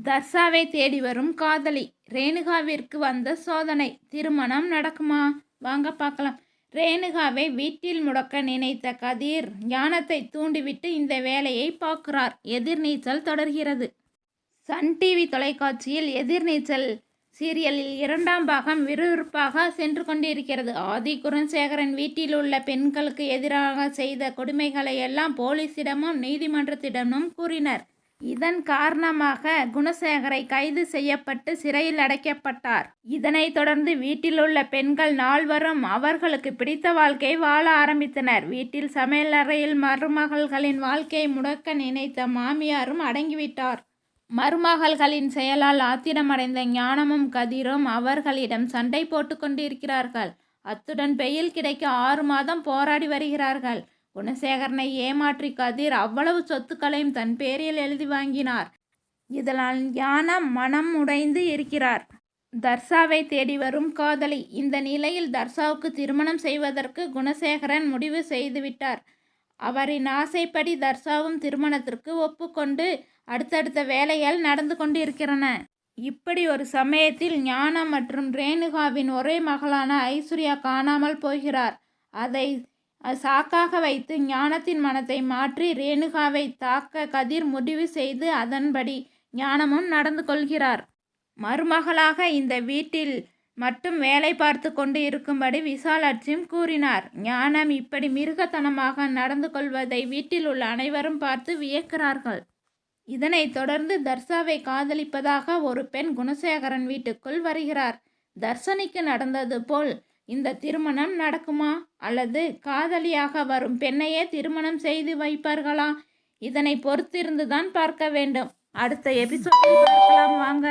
தர்ஷாவை தேடி வரும் காதலி. ரேணுகாவிற்கு வந்த சோதனை. திருமணம் நடக்குமா? வாங்க பார்க்கலாம். ரேணுகாவை வீட்டில் முடக்க நினைத்த கதிர் ஞானத்தை தூண்டிவிட்டு இந்த வேலையை பார்க்கிறார். எதிர்நீச்சல் தொடர்கிறது. சன் டிவி தொலைக்காட்சியில் எதிர்நீச்சல் சீரியலில் 2ஆம் பாகம் விறுவிறுப்பாக சென்று கொண்டிருக்கிறது. ஆதி குணசேகரன் வீட்டில் உள்ள பெண்களுக்கு எதிராக செய்த கொடுமைகளை எல்லாம் போலீசிடமும் நீதிமன்றத்திடமும் கூறினர். இதன் காரணமாக குணசேகரை கைது செய்யப்பட்டு சிறையில் அடைக்கப்பட்டார். இதனைத் தொடர்ந்து வீட்டில் உள்ள பெண்கள் நால்வரும் அவர்களுக்கு பிடித்த வாழ்க்கையை வாழ ஆரம்பித்தனர். வீட்டில் சமையலறையில் மருமகள்களின் வாழ்க்கையை முடக்க நினைத்த மாமியாரும் அடங்கிவிட்டார். மருமகள்களின் செயலால் ஆத்திரமடைந்த ஞானமும் கதிரும் அவர்களிடம் சண்டை போட்டு கொண்டிருக்கிறார்கள். அத்துடன் பெயில் கிடைக்க 6 மாதம் போராடி வருகிறார்கள். குணசேகரனை ஏமாற்றி கதிர் அவ்வளவு சொத்துக்களையும் தன் பேரில் எழுதி வாங்கினார். இதனால் ஞானம் மனம் உடைந்து இருக்கிறார். தர்ஷாவை தேடி வரும் காதலி. இந்த நிலையில் தர்ஷாவுக்கு திருமணம் செய்வதற்கு குணசேகரன் முடிவு செய்துவிட்டார். அவரின் ஆசைப்படி தர்ஷாவும் திருமணத்திற்கு ஒப்புக்கொண்டு அடுத்தடுத்த வேலைகள் நடந்து கொண்டிருக்கிறன. இப்படி ஒரு சமயத்தில் ஞானம் மற்றும் ரேணுகாவின் ஒரே மகளான ஐஸ்வர்யா காணாமல் போகிறார். அதை சாக்காக வைத்து ஞானத்தின் மனத்தை மாற்றி ரேணுகாவை தாக்க கதிர் முடிவு செய்து அதன்படி ஞானமும் நடந்து கொள்கிறார். மருமகளாக இந்த வீட்டில் மட்டும் வேலை பார்த்து கொண்டு இருக்கும்படி விசாலாட்சியும் கூறினார். ஞானம் இப்படி மிருகத்தனமாக நடந்து கொள்வதை வீட்டில் உள்ள அனைவரும் பார்த்து வியக்கிறார்கள். இதனைத் தொடர்ந்து தர்ஷாவை காதலிப்பதாக ஒரு பெண் குணசேகரன் வீட்டுக்குள் வருகிறார். தர்ஷனிக்கு நடந்தது போல் இந்த திருமணம் நடக்குமா, அல்லது காதலியாக வரும் பெண்ணையே திருமணம் செய்து வைப்பார்களா? இதனை பொறுத்திருந்துதான் பார்க்க வேண்டும். அடுத்த எபிசோடில் பார்க்கலாம் வாங்க.